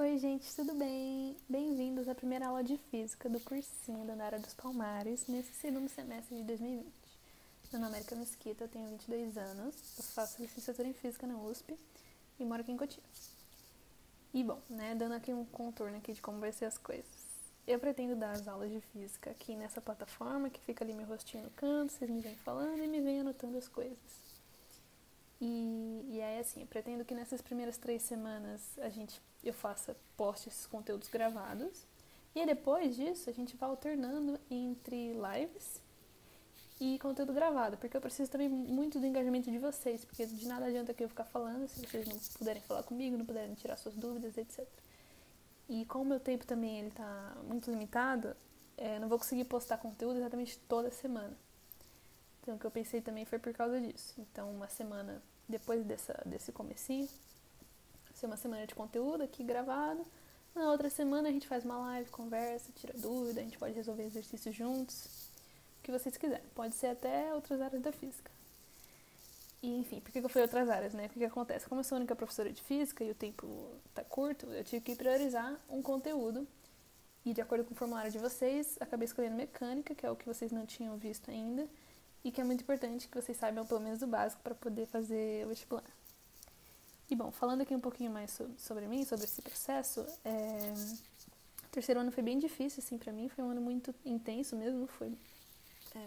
Oi, gente, tudo bem? Bem-vindos à primeira aula de Física do cursinho da Nara dos Palmares, nesse segundo semestre de 2020. Meu nome é Erika Mesquita, eu tenho 22 anos, eu faço licenciatura em Física na USP e moro aqui em Cotia. E bom, dando aqui um contorno aqui de como vai ser as coisas. Eu pretendo dar as aulas de Física aqui nessa plataforma, que fica ali meu rostinho no canto, vocês me vêm falando e me vêm anotando as coisas. E aí, assim, eu pretendo que nessas primeiras 3 semanas eu poste esses conteúdos gravados. E aí, depois disso, a gente vai alternando entre lives e conteúdo gravado. Porque eu preciso também muito do engajamento de vocês. Porque de nada adianta que eu ficar falando se vocês não puderem falar comigo, não puderem tirar suas dúvidas, etc. E como o meu tempo também ele tá muito limitado, não vou conseguir postar conteúdo exatamente toda semana. Então, o que eu pensei também foi por causa disso. Então, uma semana depois desse comecinho, ser uma semana de conteúdo aqui gravado. Na outra semana a gente faz uma live, conversa, tira dúvida, a gente pode resolver exercícios juntos, o que vocês quiserem. Pode ser até outras áreas da física. E, enfim, por que eu fui outras áreas, né? O que acontece? Como eu sou a única professora de física e o tempo tá curto, eu tive que priorizar um conteúdo. E de acordo com o formulário de vocês, acabei escolhendo mecânica, que é o que vocês não tinham visto ainda, e que é muito importante que vocês saibam pelo menos o básico para poder fazer o vestibular. E bom, falando aqui um pouquinho mais sobre mim, sobre esse processo, o terceiro ano foi bem difícil, assim, pra mim, foi um ano muito intenso mesmo,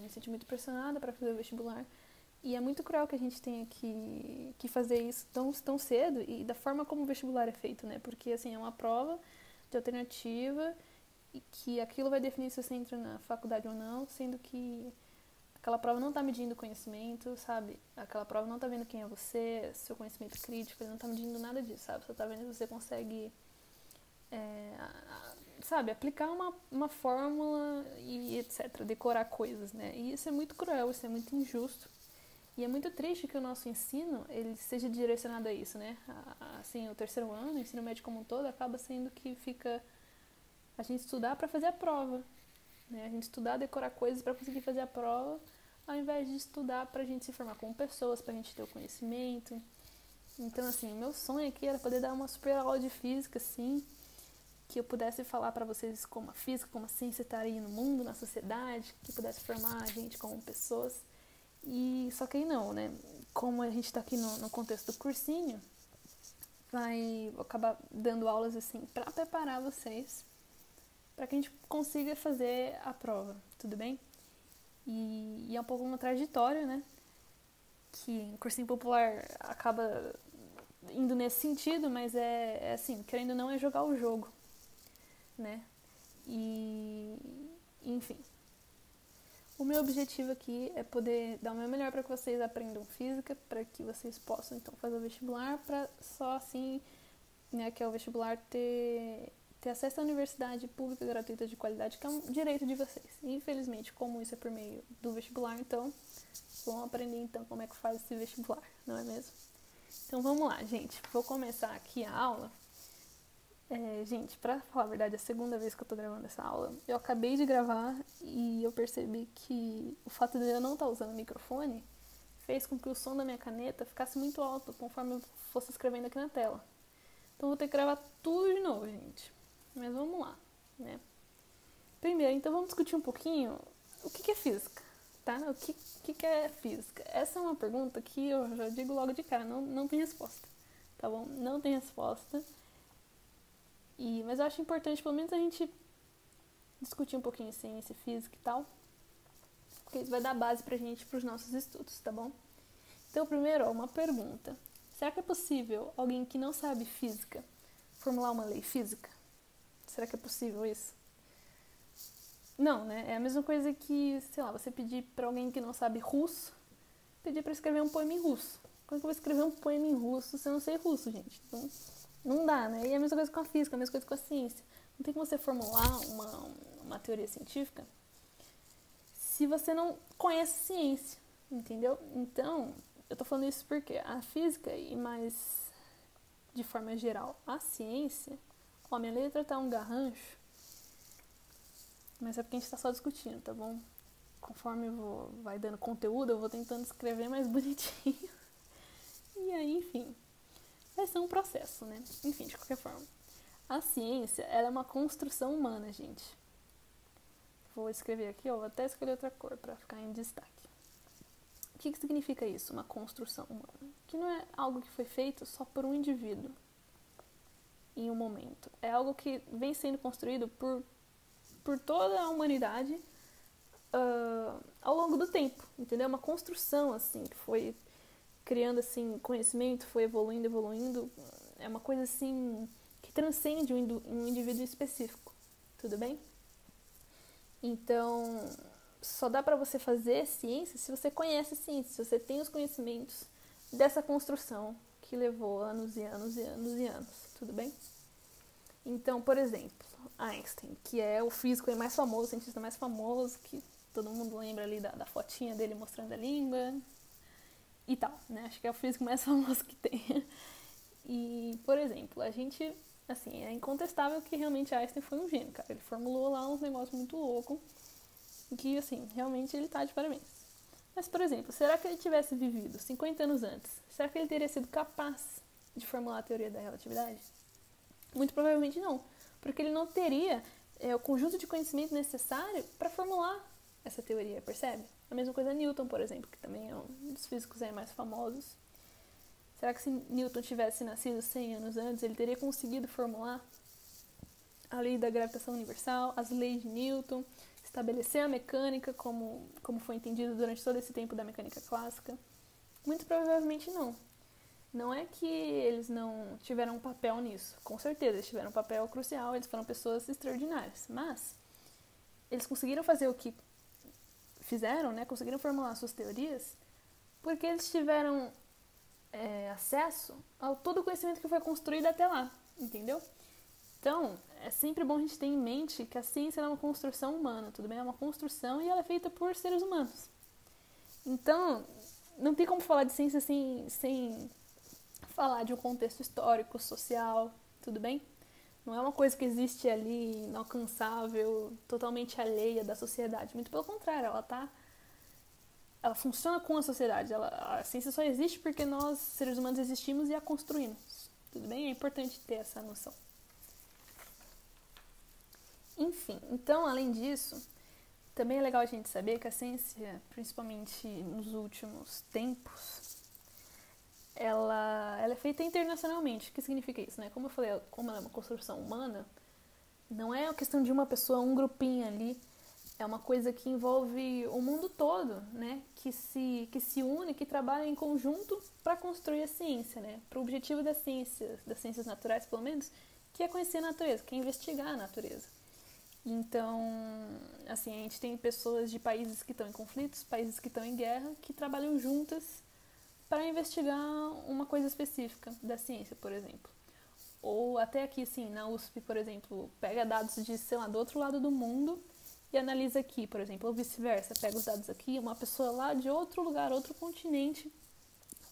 me senti muito pressionada para fazer o vestibular, e é muito cruel que a gente tenha que fazer isso tão cedo, e da forma como o vestibular é feito, né, porque, assim, é uma prova de alternativa, e que aquilo vai definir se você entra na faculdade ou não, sendo que aquela prova não tá medindo conhecimento, sabe? Aquela prova não tá vendo quem é você, seu conhecimento crítico, ele não tá medindo nada disso, sabe? Só tá vendo se você consegue, aplicar uma fórmula e etc. Decorar coisas, né? E isso é muito cruel, isso é muito injusto. E é muito triste que o nosso ensino, ele seja direcionado a isso, né? Assim, o terceiro ano, o ensino médio como um todo, acaba sendo que fica a gente estudar para fazer a prova, né? A gente estudar, decorar coisas para conseguir fazer a prova, ao invés de estudar pra gente se formar como pessoas, pra gente ter o conhecimento. Então, assim, o meu sonho aqui era poder dar uma super aula de física, assim, que eu pudesse falar pra vocês como a física, como a ciência estaria no mundo, na sociedade, que pudesse formar a gente como pessoas. E só que aí não, né? Como a gente tá aqui no contexto do cursinho, vou acabar dando aulas, assim, pra preparar vocês pra que a gente consiga fazer a prova, tudo bem? E é um pouco uma trajetória, né? Que o cursinho popular acaba indo nesse sentido, mas é assim, querendo ou não, é jogar o jogo, né? E, enfim. O meu objetivo aqui é poder dar o meu melhor para que vocês aprendam física, para que vocês possam, então, fazer o vestibular, para só assim, né, que é o vestibular ter acesso à universidade pública gratuita de qualidade, que é um direito de vocês. E, infelizmente, como isso é por meio do vestibular, então, vamos aprender então como é que faz esse vestibular, não é mesmo? Então vamos lá, gente. Vou começar aqui a aula. Gente, pra falar a verdade, é a segunda vez que eu tô gravando essa aula. Eu acabei de gravar e eu percebi que o fato de eu não estar usando o microfone fez com que o som da minha caneta ficasse muito alto conforme eu fosse escrevendo aqui na tela. Então vou ter que gravar tudo de novo, gente. Mas vamos lá, né? Primeiro, então vamos discutir um pouquinho o que é física, tá? O que é física? Essa é uma pergunta que eu já digo logo de cara, não tem resposta, tá bom? Não tem resposta. Mas eu acho importante pelo menos a gente discutir um pouquinho ciência, física e tal, porque isso vai dar base pra gente pros nossos estudos, tá bom? Então, primeiro, uma pergunta. Será que é possível alguém que não sabe física formular uma lei física? Será que é possível isso? Não, né? É a mesma coisa que, sei lá, você pedir pra alguém que não sabe russo, pedir pra escrever um poema em russo. Como é que eu vou escrever um poema em russo se eu não sei russo, gente? Então, não dá, né? E é a mesma coisa com a física, a mesma coisa com a ciência. Não tem como você formular uma teoria científica se você não conhece ciência, entendeu? Então, eu tô falando isso porque a física, e mais de forma geral, a ciência, ó, minha letra tá um garrancho, mas é porque a gente tá só discutindo, tá bom? Conforme vai dando conteúdo, eu vou tentando escrever mais bonitinho. E aí, enfim, vai ser um processo, né? Enfim, de qualquer forma. A ciência, ela é uma construção humana, gente. Vou escrever aqui, ó, vou até escolher outra cor para ficar em destaque. O que significa isso, uma construção humana? Que não é algo que foi feito só por um indivíduo em um momento. É algo que vem sendo construído por toda a humanidade ao longo do tempo, entendeu? Uma construção, assim, que foi criando, assim, conhecimento, foi evoluindo. É uma coisa, assim, que transcende um indivíduo específico, tudo bem? Então, só dá pra você fazer ciência se você conhece a ciência, se você tem os conhecimentos dessa construção que levou anos e anos e anos e anos, tudo bem? Então, por exemplo, Einstein, que é o físico mais famoso, o cientista mais famoso, que todo mundo lembra ali da fotinha dele mostrando a língua e tal, né? Acho que é o físico mais famoso que tem. E, por exemplo, a gente, assim, é incontestável que realmente Einstein foi um gênio, cara. Ele formulou lá uns negócios muito loucos que, assim, realmente ele tá de parabéns. Mas, por exemplo, será que ele tivesse vivido 50 anos antes? Será que ele teria sido capaz de formular a teoria da relatividade? Muito provavelmente não, porque ele não teria o conjunto de conhecimento necessário para formular essa teoria, percebe? A mesma coisa Newton, por exemplo, que também é um dos físicos mais famosos. Será que se Newton tivesse nascido 100 anos antes, ele teria conseguido formular a lei da gravitação universal, as leis de Newton, estabelecer a mecânica como foi entendido durante todo esse tempo da mecânica clássica? Muito provavelmente não. Não é que eles não tiveram um papel nisso. Com certeza, eles tiveram um papel crucial, eles foram pessoas extraordinárias. Mas eles conseguiram fazer o que fizeram, né? Conseguiram formular suas teorias porque eles tiveram acesso ao todo o conhecimento que foi construído até lá, entendeu? Então, é sempre bom a gente ter em mente que a ciência é uma construção humana, tudo bem? É uma construção e ela é feita por seres humanos. Então, não tem como falar de ciência sem falar de um contexto histórico, social, tudo bem? Não é uma coisa que existe ali, inalcançável, totalmente alheia da sociedade. Muito pelo contrário, ela funciona com a sociedade. A ciência só existe porque nós, seres humanos, existimos e a construímos. Tudo bem? É importante ter essa noção. Enfim, então, além disso, também é legal a gente saber que a ciência, principalmente nos últimos tempos, ela é feita internacionalmente. O que significa isso, né? Como eu falei, como ela é uma construção humana, não é uma questão de uma pessoa, um grupinho ali. É uma coisa que envolve o mundo todo, né? Que se une, que trabalha em conjunto para construir a ciência, né? Para o objetivo das ciências naturais, pelo menos, que é conhecer a natureza, que é investigar a natureza. Então, assim, a gente tem pessoas de países que estão em conflitos, países que estão em guerra, que trabalham juntas para investigar uma coisa específica da ciência, por exemplo. Ou até aqui, assim, na USP, por exemplo, pega dados de, sei lá, do outro lado do mundo e analisa aqui, por exemplo, ou vice-versa, pega os dados aqui, uma pessoa lá de outro lugar, outro continente,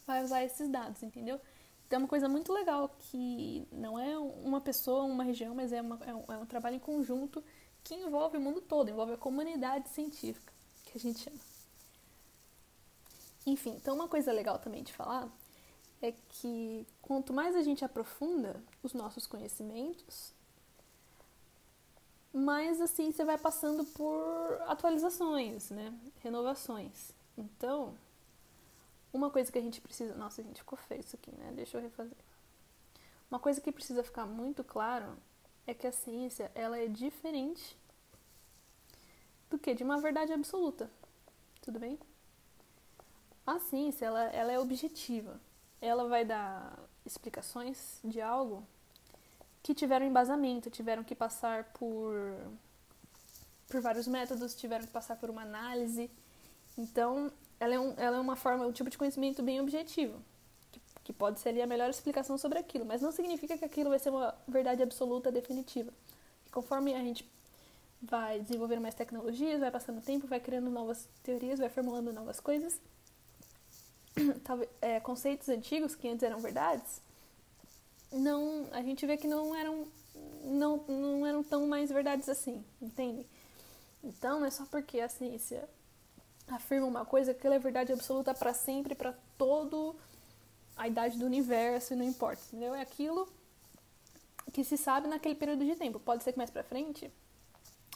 vai usar esses dados, entendeu? Então é uma coisa muito legal que não é uma pessoa, uma região, mas é um trabalho em conjunto que envolve o mundo todo, envolve a comunidade científica, que a gente chama. Enfim, então uma coisa legal também de falar é que quanto mais a gente aprofunda os nossos conhecimentos, mais a ciência vai passando por atualizações, né? Renovações. Então, uma coisa que a gente precisa... Nossa, gente, ficou feio isso aqui, né? Deixa eu refazer. Uma coisa que precisa ficar muito claro é que a ciência, ela é diferente do que de uma verdade absoluta. Tudo bem? A ciência, ela é objetiva. Ela vai dar explicações de algo que tiveram embasamento, tiveram que passar por vários métodos, tiveram que passar por uma análise. Então, ela é uma forma, um tipo de conhecimento bem objetivo, que pode ser ali a melhor explicação sobre aquilo, mas não significa que aquilo vai ser uma verdade absoluta definitiva. E conforme a gente vai desenvolvendo mais tecnologias, vai passando tempo, vai criando novas teorias, vai formulando novas coisas, conceitos antigos que antes eram verdades, a gente vê que não eram tão mais verdades assim, entende? Então, não é só porque a ciência afirma uma coisa que ela é verdade absoluta para sempre, para toda a idade do universo, e não importa, entendeu? É aquilo que se sabe naquele período de tempo. Pode ser que mais pra frente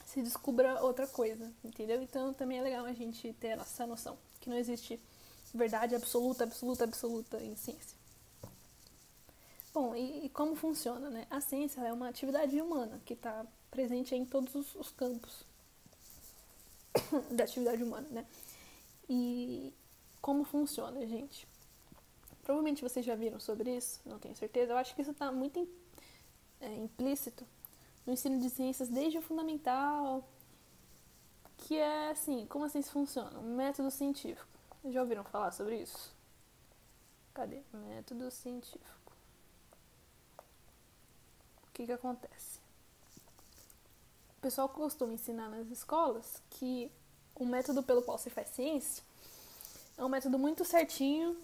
se descubra outra coisa, entendeu? Então também é legal a gente ter essa noção, que não existe verdade absoluta em ciência. Bom, e como funciona, né? A ciência é uma atividade humana que está presente em todos os campos da atividade humana, né? E como funciona, gente? Provavelmente vocês já viram sobre isso, não tenho certeza. Eu acho que isso está muito implícito no ensino de ciências desde o fundamental, que é assim, como a ciência funciona? Um método científico. Já ouviram falar sobre isso? Cadê? Método científico. O que acontece? O pessoal costuma ensinar nas escolas que o método pelo qual se faz ciência é um método muito certinho,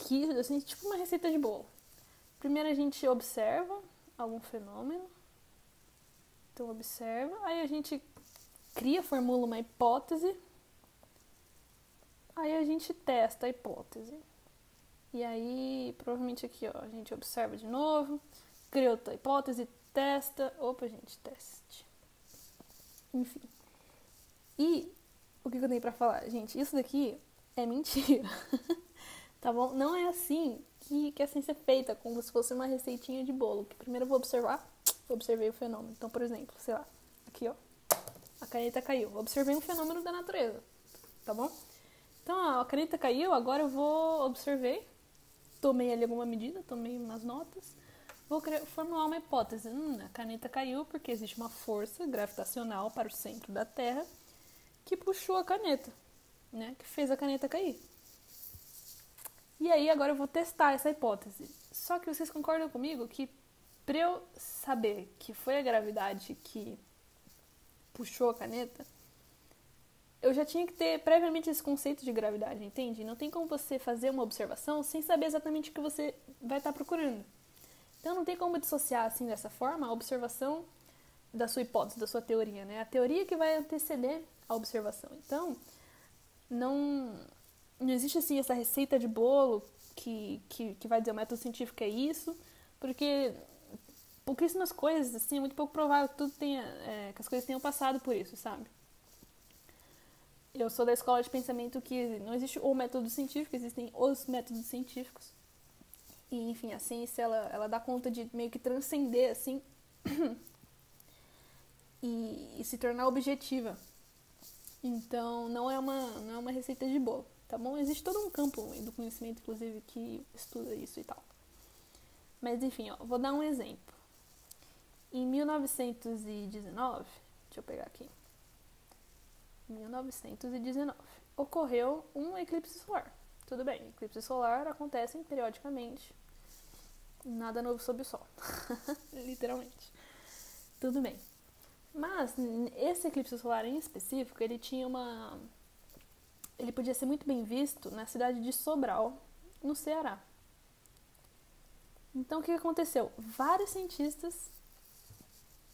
rígido, assim, tipo uma receita de bolo. Primeiro a gente observa algum fenômeno, então observa, aí a gente cria, formula uma hipótese, aí a gente testa a hipótese. E aí, provavelmente aqui, ó, a gente observa de novo, cria outra hipótese, testa, teste. Enfim. E o que eu tenho pra falar? Gente, isso daqui é mentira. Tá bom? Não é assim que a ciência é feita, como se fosse uma receitinha de bolo. Que primeiro eu vou observei o fenômeno. Então, por exemplo, sei lá, aqui ó, a caneta caiu. Observei um fenômeno da natureza, tá bom? Então, a caneta caiu, agora eu observei, tomei ali alguma medida, tomei umas notas, vou formular uma hipótese. A caneta caiu porque existe uma força gravitacional para o centro da Terra que puxou a caneta, né? Que fez a caneta cair. E aí agora eu vou testar essa hipótese. Só que vocês concordam comigo que para eu saber que foi a gravidade que puxou a caneta, eu já tinha que ter previamente esse conceito de gravidade, entende? Não tem como você fazer uma observação sem saber exatamente o que você vai estar procurando. Então não tem como dissociar assim dessa forma a observação da sua hipótese, da sua teoria, né? A teoria que vai anteceder a observação. Então, não existe assim essa receita de bolo que vai dizer o método científico é isso, porque pouquíssimas coisas, assim, é muito pouco provável que tudo tenha, que as coisas tenham passado por isso, sabe? Eu sou da escola de pensamento que não existe o método científico, existem os métodos científicos. E, enfim, a ciência, ela dá conta de meio que transcender, assim, e se tornar objetiva. Então, não é uma receita de bolo, tá bom? Existe todo um campo do conhecimento, inclusive, que estuda isso e tal. Mas, enfim, ó, vou dar um exemplo. Em 1919, deixa eu pegar aqui. 1919, ocorreu um eclipse solar. Tudo bem, eclipses solar acontecem periodicamente. Nada novo sob o sol. Literalmente. Tudo bem. Mas esse eclipse solar em específico, ele podia ser muito bem visto na cidade de Sobral, no Ceará. Então o que aconteceu? Vários cientistas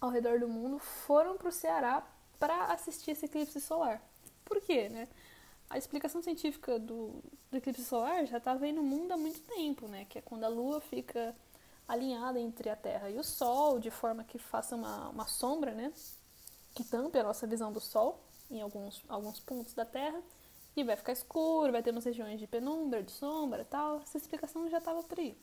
ao redor do mundo foram para o Ceará para assistir esse eclipse solar. Por quê, né? A explicação científica do eclipse solar já estava aí no mundo há muito tempo, né? Que é quando a Lua fica alinhada entre a Terra e o Sol, de forma que faça uma sombra, né? Que tampe a nossa visão do Sol em alguns pontos da Terra. E vai ficar escuro, vai ter umas regiões de penumbra, de sombra e tal. Essa explicação já estava por aí.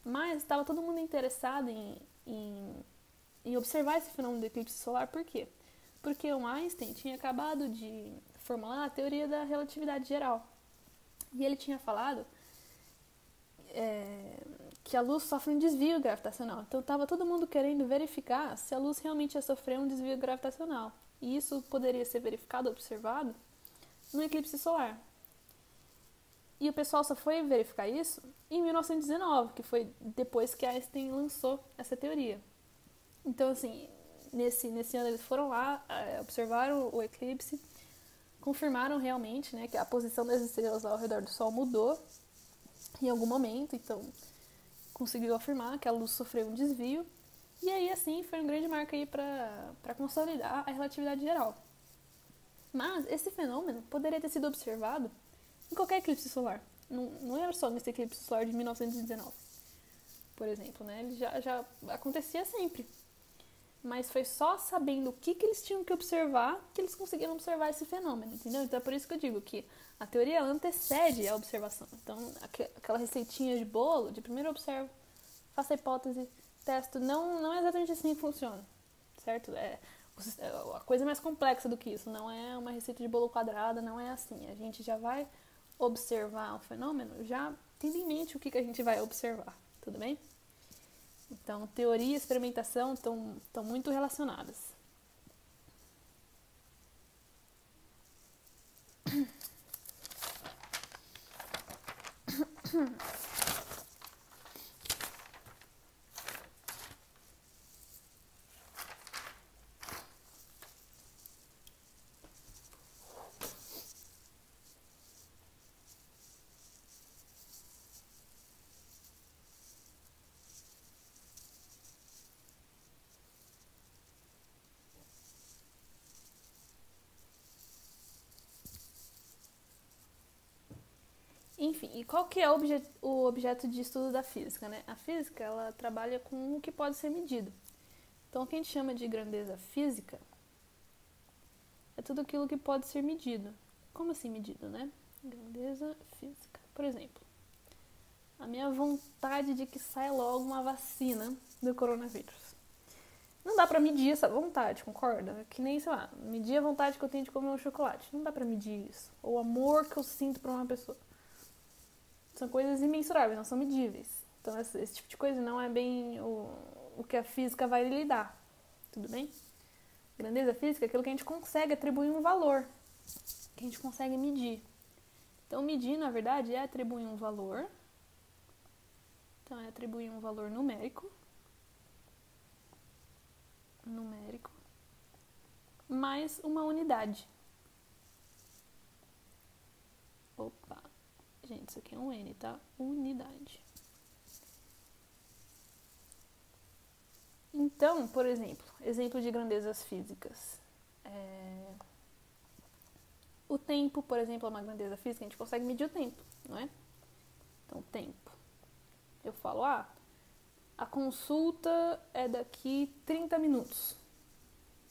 Mas estava todo mundo interessado em observar esse fenômeno do eclipse solar. Por quê? Porque o Einstein tinha acabado de formular a teoria da relatividade geral. E ele tinha falado que a luz sofre um desvio gravitacional. Então estava todo mundo querendo verificar se a luz realmente ia sofrer um desvio gravitacional. E isso poderia ser verificado, observado, no eclipse solar. E o pessoal só foi verificar isso em 1919, que foi depois que Einstein lançou essa teoria. Então, assim, nesse ano eles foram lá, observaram o eclipse, confirmaram realmente, né, que a posição das estrelas ao redor do Sol mudou em algum momento, então conseguiu afirmar que a luz sofreu um desvio, e aí, assim, foi um grande marco aí para consolidar a relatividade geral. Mas esse fenômeno poderia ter sido observado em qualquer eclipse solar. Não era só nesse eclipse solar de 1919. por exemplo, né? Ele já acontecia sempre. Mas foi só sabendo o que eles tinham que observar que eles conseguiram observar esse fenômeno, entendeu? Então é por isso que eu digo que a teoria antecede a observação. Então, aquela receitinha de bolo, de primeiro eu observo, faço a hipótese, testo, não é exatamente assim que funciona, certo? A coisa é mais complexa do que isso, não é uma receita de bolo quadrada, não é assim. A gente já vai observar o fenômeno, já tendo em mente o que a gente vai observar, tudo bem? Então, teoria e experimentação estão muito relacionadas. Enfim, e qual que é o objeto de estudo da física, né? A física, ela trabalha com o que pode ser medido. Então, o que a gente chama de grandeza física é tudo aquilo que pode ser medido. Como assim medido, né? Grandeza física. Por exemplo, a minha vontade de que saia logo uma vacina do coronavírus. Não dá pra medir essa vontade, concorda? Que nem, sei lá, medir a vontade que eu tenho de comer um chocolate. Não dá pra medir isso. Ou o amor que eu sinto por uma pessoa. São coisas imensuráveis, não são medíveis. Então, esse tipo de coisa não é bem o que a física vai lidar. Tudo bem? Grandeza física é aquilo que a gente consegue atribuir um valor, que a gente consegue medir. Então, medir, na verdade, é atribuir um valor. Então, é atribuir um valor numérico, mais uma unidade. Opa, gente, isso aqui é um N, tá? Unidade. Então, por exemplo de grandezas físicas. O tempo, por exemplo, é uma grandeza física, a gente consegue medir o tempo, não é? Então, tempo. Eu falo, a consulta é daqui 30 minutos.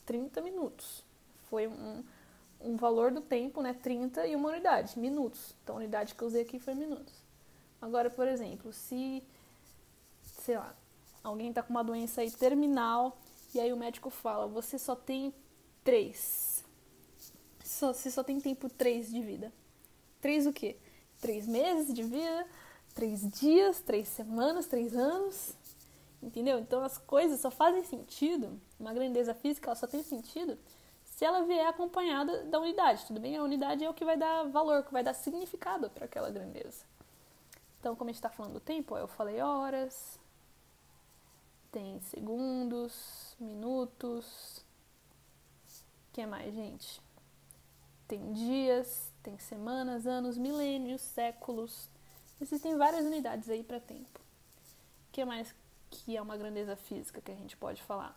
30 minutos. Foi um valor do tempo, né? 30 e uma unidade, minutos. Então, a unidade que eu usei aqui foi minutos. Agora, por exemplo, se, sei lá, alguém tá com uma doença aí terminal e aí o médico fala, você só tem 3. Você só tem tempo 3 de vida. 3 o quê? 3 meses de vida, 3 dias, 3 semanas, 3 anos. Entendeu? Então as coisas só fazem sentido, uma grandeza física ela só tem sentido se ela vier acompanhada da unidade, tudo bem? A unidade é o que vai dar valor, que vai dar significado para aquela grandeza. Então, como a gente está falando do tempo, eu falei horas, tem segundos, minutos, o que mais, gente? Tem dias, tem semanas, anos, milênios, séculos. Existem várias unidades aí para tempo. O que mais que é uma grandeza física que a gente pode falar?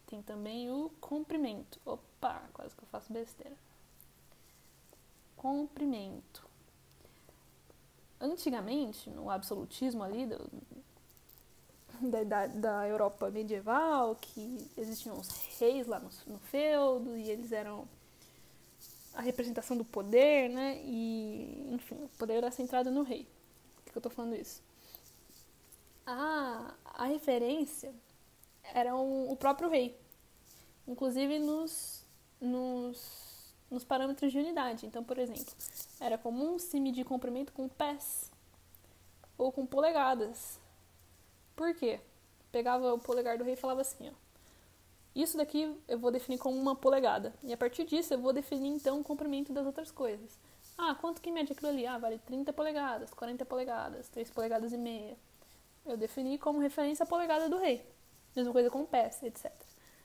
Tem também o comprimento. Opa, quase que eu faço besteira. Comprimento. Antigamente, no absolutismo ali da Europa medieval, que existiam os reis lá no feudo e eles eram a representação do poder, né? E, enfim, o poder era centrado no rei. Por que eu tô falando isso? A referência era o próprio rei, inclusive nos parâmetros de unidade. Então, por exemplo, era comum se medir comprimento com pés ou com polegadas. Por quê? Pegava o polegar do rei e falava assim, ó, isso daqui eu vou definir como uma polegada. E a partir disso eu vou definir então o comprimento das outras coisas. Quanto que mede aquilo ali? Vale 30 polegadas, 40 polegadas, 3 polegadas e meia. Eu defini como referência a polegada do rei. Mesma coisa com pés, etc.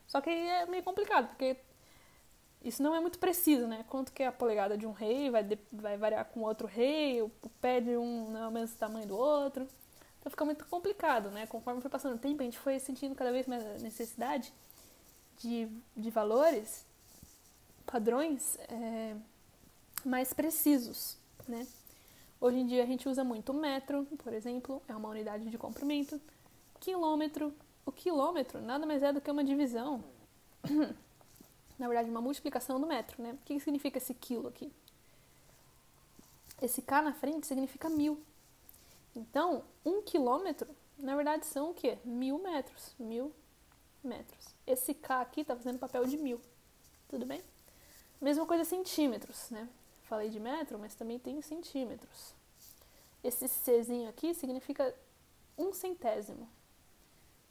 Só que aí é meio complicado, porque isso não é muito preciso, né? Quanto que é a polegada de um rei vai variar com outro rei, o pé de um não é o mesmo tamanho do outro. Então fica muito complicado, né? Conforme foi passando o tempo, a gente foi sentindo cada vez mais a necessidade de valores, padrões mais precisos, né? Hoje em dia a gente usa muito o metro, por exemplo, é uma unidade de comprimento. quilômetro. O quilômetro nada mais é do que uma divisão, na verdade, uma multiplicação do metro, né? O que significa esse quilo aqui? Esse K na frente significa 1000. Então, 1 quilômetro, na verdade, são o quê? 1000 metros. 1000 metros. Esse K aqui tá fazendo papel de 1000. Tudo bem? Mesma coisa centímetros, né? Falei de metro, mas também tem centímetros. Esse Czinho aqui significa 1 centésimo.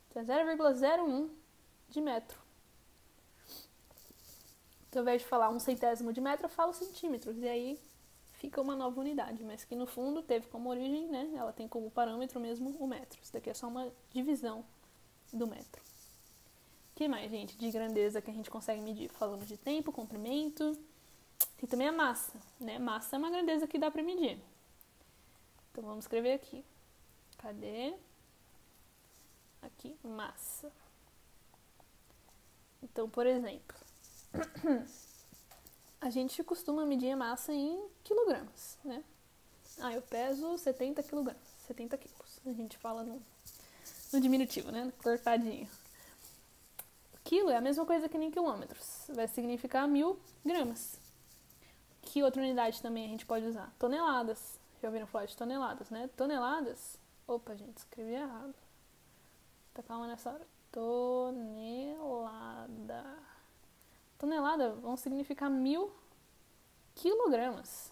Então, é 0,01 de metro. Então, ao invés de falar 1 centésimo de metro, eu falo centímetros. E aí fica uma nova unidade, mas que no fundo teve como origem, né? Ela tem como parâmetro mesmo o metro. Isso daqui é só uma divisão do metro. O que mais, gente, de grandeza que a gente consegue medir? Falamos de tempo, comprimento. Tem também a massa, né? Massa é uma grandeza que dá para medir. Então, vamos escrever aqui. Cadê? Aqui, massa. Então, por exemplo, a gente costuma medir a massa em quilogramas, né? Eu peso 70 quilogramas, 70 quilos. A gente fala no diminutivo, né? Cortadinho. Quilo é a mesma coisa que nem quilômetros. Vai significar 1000 gramas. Que outra unidade também a gente pode usar? Toneladas. Já ouviram falar de toneladas, né? Toneladas. Opa, gente, escrevi errado. Tá calma nessa hora. Tonelada. Tonelada vão significar 1000 quilogramas.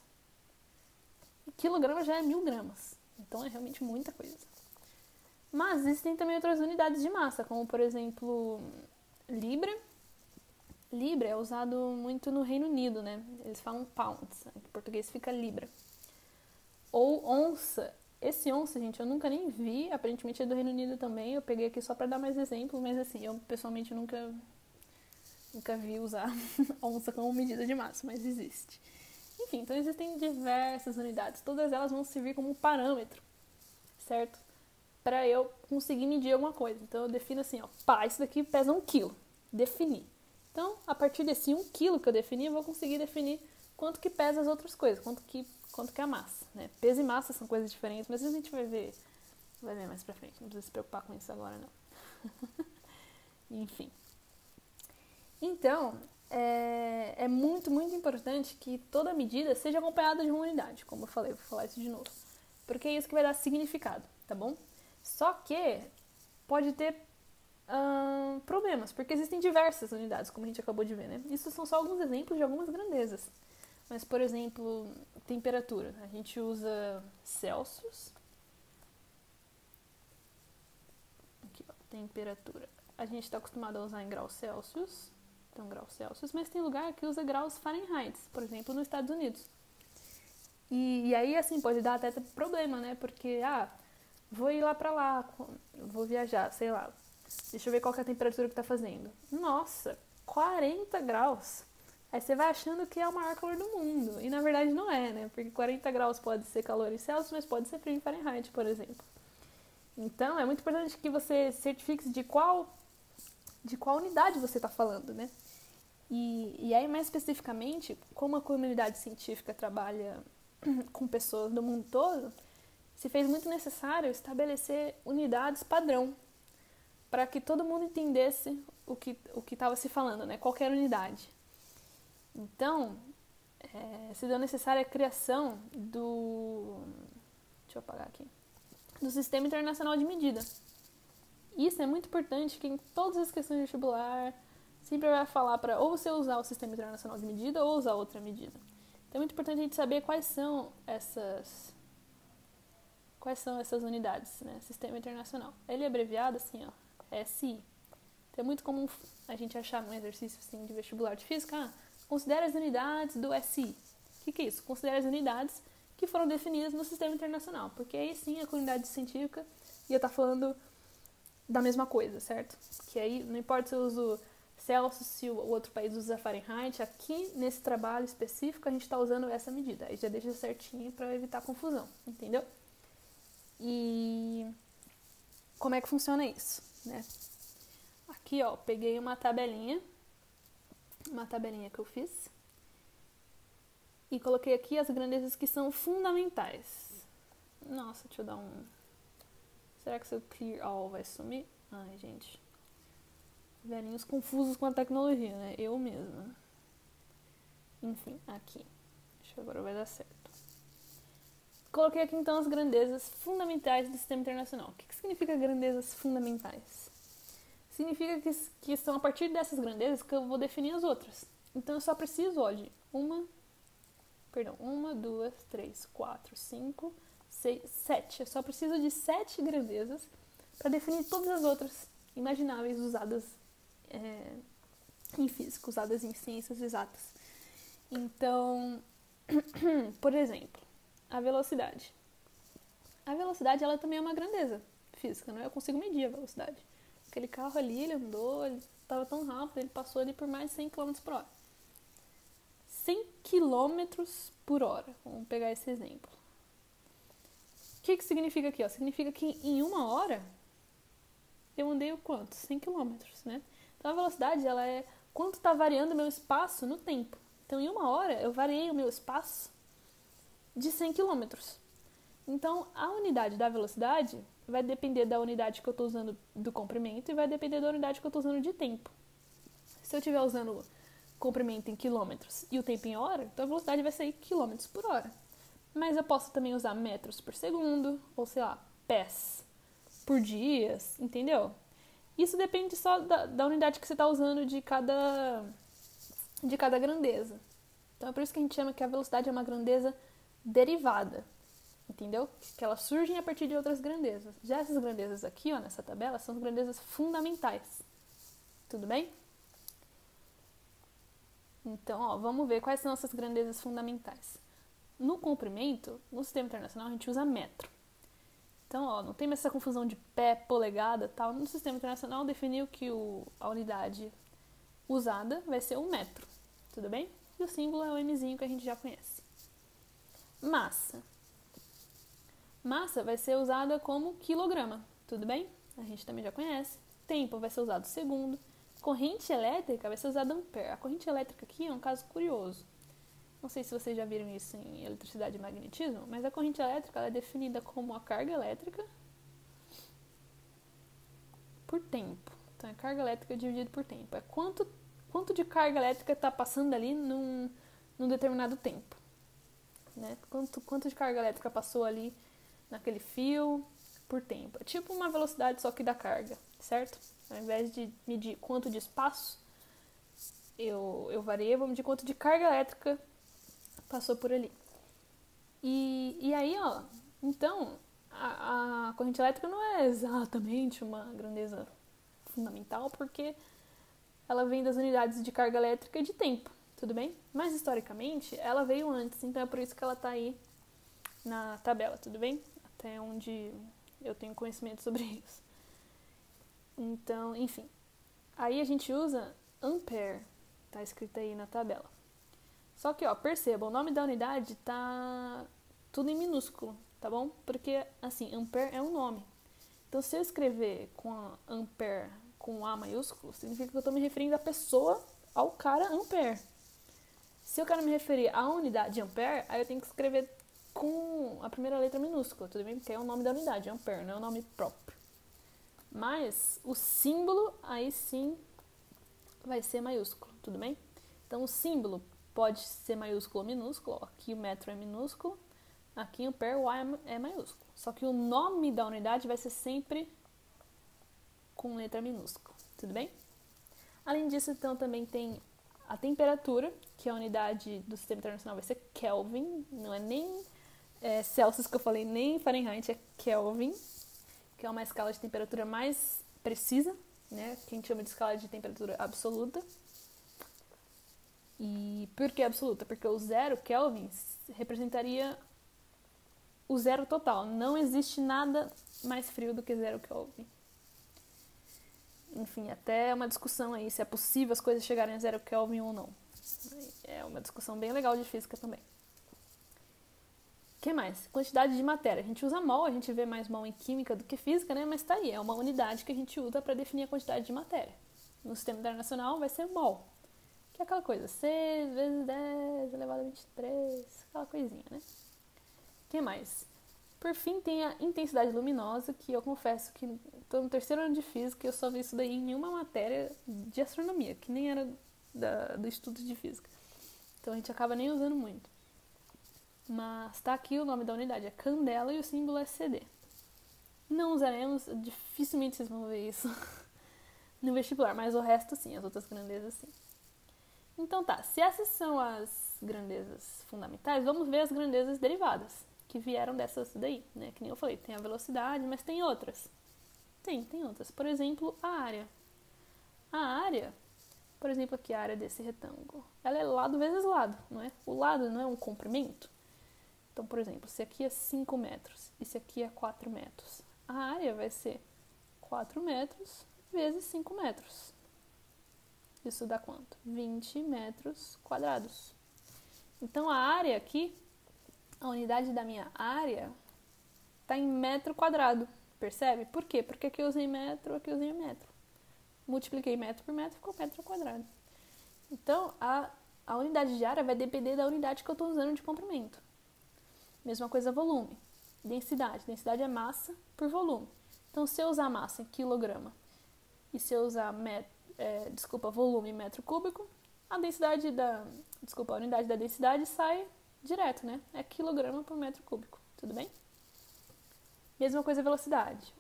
E quilograma já é 1000 gramas. Então é realmente muita coisa. Mas existem também outras unidades de massa, como por exemplo, libra. Libra é usado muito no Reino Unido, né? Eles falam pounds, em português fica libra. Ou onça. Esse onça, gente, eu nunca nem vi, aparentemente é do Reino Unido também. Eu peguei aqui só para dar mais exemplos, mas assim, eu pessoalmente nunca vi usar onça como medida de massa, mas existe. Enfim, então existem diversas unidades, todas elas vão servir como parâmetro, certo? Para eu conseguir medir alguma coisa. Então eu defino assim, isso daqui pesa 1 quilo, defini. Então, a partir desse 1 quilo que eu defini, eu vou conseguir definir quanto que pesa as outras coisas, quanto que é a massa, né? Peso e massa são coisas diferentes, mas a gente vai ver mais pra frente, não precisa se preocupar com isso agora, não. Enfim. Então, é muito, muito importante que toda medida seja acompanhada de uma unidade, como eu falei, vou falar isso de novo, porque é isso que vai dar significado, tá bom? Só que pode ter problemas, porque existem diversas unidades, como a gente acabou de ver, né? Isso são só alguns exemplos de algumas grandezas. Mas, por exemplo, temperatura. A gente usa Celsius. Aqui, temperatura. A gente está acostumado a usar em graus Celsius. Então, graus Celsius. Mas tem lugar que usa graus Fahrenheit, por exemplo, nos Estados Unidos. E aí, assim, pode dar até problema, né? Porque, vou ir lá pra lá, vou viajar, sei lá. Deixa eu ver qual que é a temperatura que tá fazendo. Nossa, 40 graus. Aí você vai achando que é o maior calor do mundo. E na verdade não é, né? Porque 40 graus pode ser calor em Celsius, mas pode ser frio em Fahrenheit, por exemplo. Então é muito importante que você certifique de qual unidade você está falando, né? E aí, mais especificamente, como a comunidade científica trabalha com pessoas do mundo todo, se fez muito necessário estabelecer unidades padrão para que todo mundo entendesse o que estava se falando, né? Qualquer unidade. Então, se deu necessária a criação deixa eu apagar aqui, do Sistema Internacional de Medida. Isso é muito importante, que em todas as questões de vestibular sempre vai falar para ou você usar o Sistema Internacional de Medida ou usar outra medida. Então é muito importante a gente saber quais são essas unidades, né? Sistema Internacional. Ele é abreviado assim, SI. Então é muito comum a gente achar num exercício assim, de vestibular de física, considere as unidades do SI. O que é isso? Considere as unidades que foram definidas no Sistema Internacional, porque aí sim a comunidade científica ia estar falando da mesma coisa, certo? Que aí não importa se eu uso Celsius, se o outro país usa Fahrenheit, aqui nesse trabalho específico a gente está usando essa medida, aí já deixa certinho para evitar confusão, entendeu? E como é que funciona isso, né? Aqui, peguei uma tabelinha que eu fiz e coloquei aqui as grandezas que são fundamentais. Nossa, deixa eu dar um Será que seu clear all vai sumir? Ai, gente. Velhinhos confusos com a tecnologia, né? Eu mesma. Enfim, aqui. Acho que agora vai dar certo. Coloquei aqui então as grandezas fundamentais do sistema internacional. O que significa grandezas fundamentais? Significa que são a partir dessas grandezas que eu vou definir as outras. Então eu só preciso, ó, de 1, 2, 3, 4, 5, 6, 7. Eu só preciso de 7 grandezas para definir todas as outras imagináveis usadas em física, usadas em ciências exatas. Então, por exemplo, a velocidade. A velocidade, ela também é uma grandeza física, né? Eu consigo medir a velocidade. Aquele carro ali, ele andou, ele estava tão rápido, ele passou ali por mais de 100 km por hora. 100 km por hora. Vamos pegar esse exemplo. O que significa aqui? Ó? Significa que em 1 hora eu andei o quanto? 100 km, né? Então a velocidade, ela é quanto está variando o meu espaço no tempo. Então em 1 hora eu variei o meu espaço de 100 km. Então a unidade da velocidade vai depender da unidade que eu estou usando do comprimento e vai depender da unidade que eu estou usando de tempo. Se eu estiver usando comprimento em quilômetros e o tempo em hora, então a velocidade vai sair quilômetros por hora. Mas eu posso também usar metros por segundo, ou sei lá, pés por dias, entendeu? Isso depende só da unidade que você está usando de cada grandeza. Então é por isso que a gente chama que a velocidade é uma grandeza derivada, entendeu? Que elas surgem a partir de outras grandezas. Já essas grandezas aqui, ó, nessa tabela, são as grandezas fundamentais. Tudo bem? Então, ó, vamos ver quais são essas grandezas fundamentais. No comprimento, no sistema internacional, a gente usa metro. Então, ó, não tem mais essa confusão de pé, polegada, tal. No sistema internacional, definiu que a unidade usada vai ser 1 metro. Tudo bem? E o símbolo é o Mzinho que a gente já conhece. Massa. Massa vai ser usada como quilograma. Tudo bem? A gente também já conhece. Tempo vai ser usado segundo. Corrente elétrica vai ser usada ampere. A corrente elétrica aqui é um caso curioso. Não sei se vocês já viram isso em eletricidade e magnetismo, mas a corrente elétrica ela é definida como a carga elétrica por tempo. Então, é carga elétrica dividido por tempo. É quanto de carga elétrica está passando ali num determinado tempo. Né? Quanto de carga elétrica passou ali naquele fio por tempo. É tipo uma velocidade só que da carga, certo? Ao invés de medir quanto de espaço eu variei, vou medir quanto de carga elétrica passou por ali. E aí, ó, então, a corrente elétrica não é exatamente uma grandeza fundamental, porque ela vem das unidades de carga elétrica e de tempo, tudo bem? Mas, historicamente, ela veio antes, então é por isso que ela tá aí na tabela, tudo bem? Até onde eu tenho conhecimento sobre isso. Então, enfim. Aí a gente usa ampere, tá escrito aí na tabela. Só que, ó, perceba, o nome da unidade tá tudo em minúsculo, tá bom? Porque, assim, ampere é um nome. Então, se eu escrever com a ampere com A maiúsculo, significa que eu tô me referindo à pessoa, ao cara ampere. Se eu quero me referir à unidade ampere, aí eu tenho que escrever com a primeira letra minúscula, tudo bem? Porque é o nome da unidade, ampere, não é o nome próprio. Mas o símbolo, aí sim, vai ser maiúsculo, tudo bem? Então, o símbolo pode ser maiúsculo ou minúsculo. Ó, aqui o metro é minúsculo, aqui o ampere, o A é maiúsculo. Só que o nome da unidade vai ser sempre com letra minúscula, tudo bem? Além disso, então, também tem a temperatura, que a unidade do sistema internacional vai ser Kelvin, não é nem Celsius que eu falei, nem Fahrenheit, é Kelvin, que é uma escala de temperatura mais precisa, né? Que a gente chama de escala de temperatura absoluta. E por que absoluta? Porque o 0 Kelvin representaria o zero total. Não existe nada mais frio do que 0 Kelvin. Enfim, até uma discussão aí se é possível as coisas chegarem a 0 Kelvin ou não. É uma discussão bem legal de física também. O que mais? Quantidade de matéria. A gente usa mol, a gente vê mais mol em química do que física, né? Mas tá aí, é uma unidade que a gente usa para definir a quantidade de matéria. No sistema internacional vai ser mol, que é aquela coisa, 6 vezes 10 elevado a 23, aquela coisinha, né? O que mais? Por fim, tem a intensidade luminosa, que eu confesso que estou no terceiro ano de física e eu só vi isso daí em nenhuma matéria de astronomia, que nem era do estudo de física. Então a gente acaba nem usando muito. Mas tá aqui o nome da unidade, é candela, e o símbolo é CD. Não usaremos, dificilmente vocês vão ver isso no vestibular, mas o resto sim, as outras grandezas sim. Então tá, se essas são as grandezas fundamentais, vamos ver as grandezas derivadas, que vieram dessas daí, né? Que nem eu falei, tem a velocidade, mas tem outras. Tem outras. Por exemplo, a área. A área, por exemplo, aqui a área desse retângulo, ela é lado vezes lado, não é? O lado não é um comprimento? Então, por exemplo, se aqui é 5 metros e se aqui é 4 metros, a área vai ser 4 metros vezes 5 metros. Isso dá quanto? 20 metros quadrados. Então, a área aqui, a unidade da minha área, está em metro quadrado. Percebe? Por quê? Porque aqui eu usei metro, aqui eu usei metro. Multipliquei metro por metro, ficou metro quadrado. Então, a unidade de área vai depender da unidade que eu estou usando de comprimento. Mesma coisa volume. Densidade. Densidade é massa por volume. Então, se eu usar massa em quilograma e se eu usar volume em metro cúbico, a unidade da densidade sai direto, né? É quilograma por metro cúbico. Tudo bem? Mesma coisa a velocidade.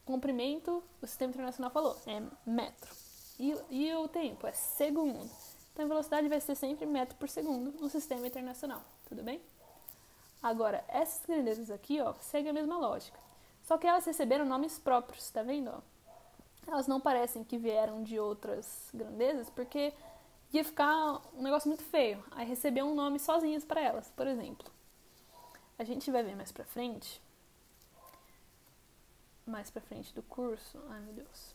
Comprimento, o Sistema Internacional falou, é metro. E o tempo é segundo. Então, a velocidade vai ser sempre metro por segundo no Sistema Internacional. Tudo bem? Agora, essas grandezas aqui, ó, seguem a mesma lógica. Só que elas receberam nomes próprios, tá vendo? Ó? Elas não parecem que vieram de outras grandezas, porque ia ficar um negócio muito feio. Aí receber um nome sozinhas para elas. Por exemplo, a gente vai ver mais pra frente do curso. Ai, meu Deus.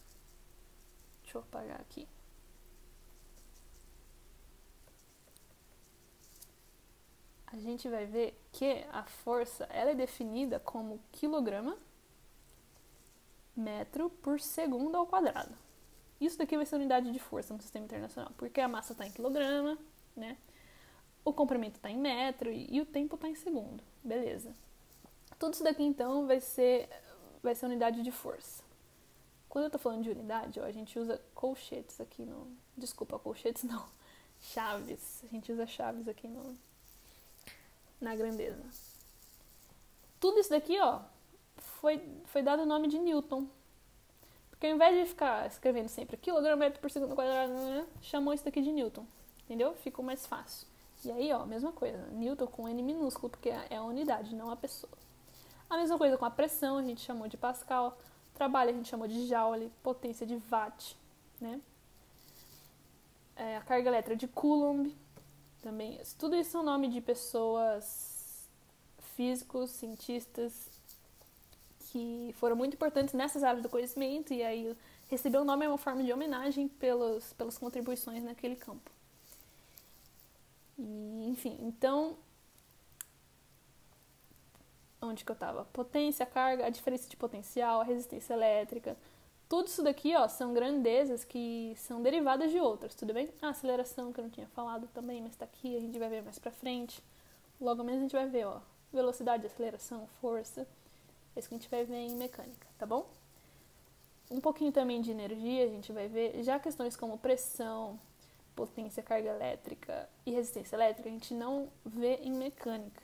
Deixa eu apagar aqui. A gente vai ver que a força ela é definida como quilograma metro por segundo ao quadrado. Isso daqui vai ser a unidade de força no Sistema Internacional, porque a massa está em quilograma, né? O comprimento está em metro e o tempo está em segundo. Beleza. Tudo isso daqui, então, vai ser a unidade de força. Quando eu estou falando de unidade, ó, a gente usa colchetes aqui no... Desculpa, colchetes não. Chaves. A gente usa chaves aqui na grandeza. Tudo isso daqui, ó, foi dado o nome de Newton. Porque ao invés de ficar escrevendo sempre quilograma metro por segundo quadrado, chamou isso daqui de Newton. Entendeu? Ficou mais fácil. E aí, ó, mesma coisa. Newton com N minúsculo, porque é a unidade, não a pessoa. A mesma coisa com a pressão, a gente chamou de Pascal. Trabalho a gente chamou de Joule. Potência de Watt, né? A carga elétrica de Coulomb. Também, tudo isso são nome de pessoas físicos, cientistas que foram muito importantes nessas áreas do conhecimento e aí receber o nome é uma forma de homenagem pelas contribuições naquele campo. E, enfim, então, onde que eu estava? Potência, carga, a diferença de potencial, a resistência elétrica, tudo isso daqui, ó, são grandezas que são derivadas de outras, tudo bem? A aceleração, que eu não tinha falado também, mas tá aqui, a gente vai ver mais pra frente. Logo menos a gente vai ver, ó, velocidade, aceleração, força. É isso que a gente vai ver em mecânica, tá bom? Um pouquinho também de energia a gente vai ver. Já questões como pressão, potência, carga elétrica e resistência elétrica a gente não vê em mecânica.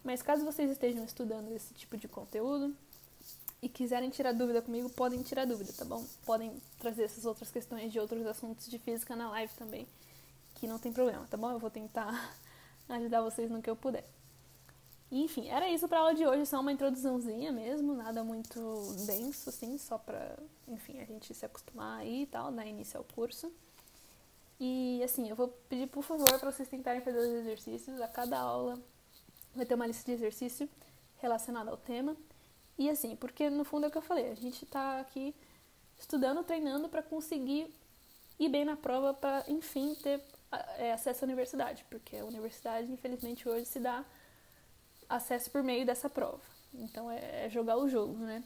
Mas caso vocês estejam estudando esse tipo de conteúdo e quiserem tirar dúvida comigo, podem tirar dúvida, tá bom? Podem trazer essas outras questões de outros assuntos de física na live também, que não tem problema, tá bom? Eu vou tentar ajudar vocês no que eu puder. Enfim, era isso pra aula de hoje, só uma introduçãozinha mesmo, nada muito denso, assim, só pra, enfim, a gente se acostumar aí e tal, dar início ao curso. E, assim, eu vou pedir, por favor, pra vocês tentarem fazer os exercícios. A cada aula vai ter uma lista de exercício relacionada ao tema. E, assim, porque no fundo é o que eu falei, a gente tá aqui estudando, treinando pra conseguir ir bem na prova pra, enfim, ter acesso à universidade. Porque a universidade, infelizmente, hoje se dá acesso por meio dessa prova. Então, é jogar o jogo, né?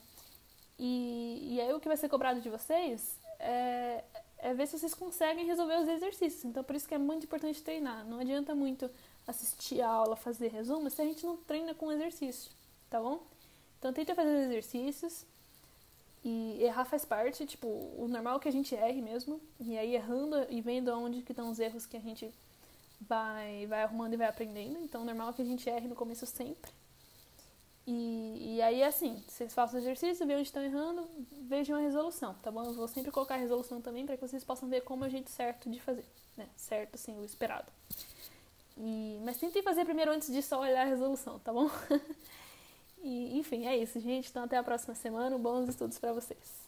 E aí o que vai ser cobrado de vocês é ver se vocês conseguem resolver os exercícios. Então, por isso que é muito importante treinar. Não adianta muito assistir a aula, fazer resumo, se a gente não treina com exercício, tá bom? Então tenta fazer os exercícios e errar faz parte, tipo, o normal é que a gente erre mesmo, e aí errando e vendo onde que estão os erros que a gente vai arrumando e vai aprendendo, então o normal é que a gente erre no começo sempre. E aí, assim, vocês façam o exercício, vejam onde estão errando, vejam a resolução, tá bom? Eu vou sempre colocar a resolução também para que vocês possam ver como é o jeito certo de fazer, né? Certo, assim, o esperado. Mas tentem fazer primeiro antes de só olhar a resolução, tá bom? E, enfim, é isso, gente. Então, até a próxima semana. Bons estudos para vocês.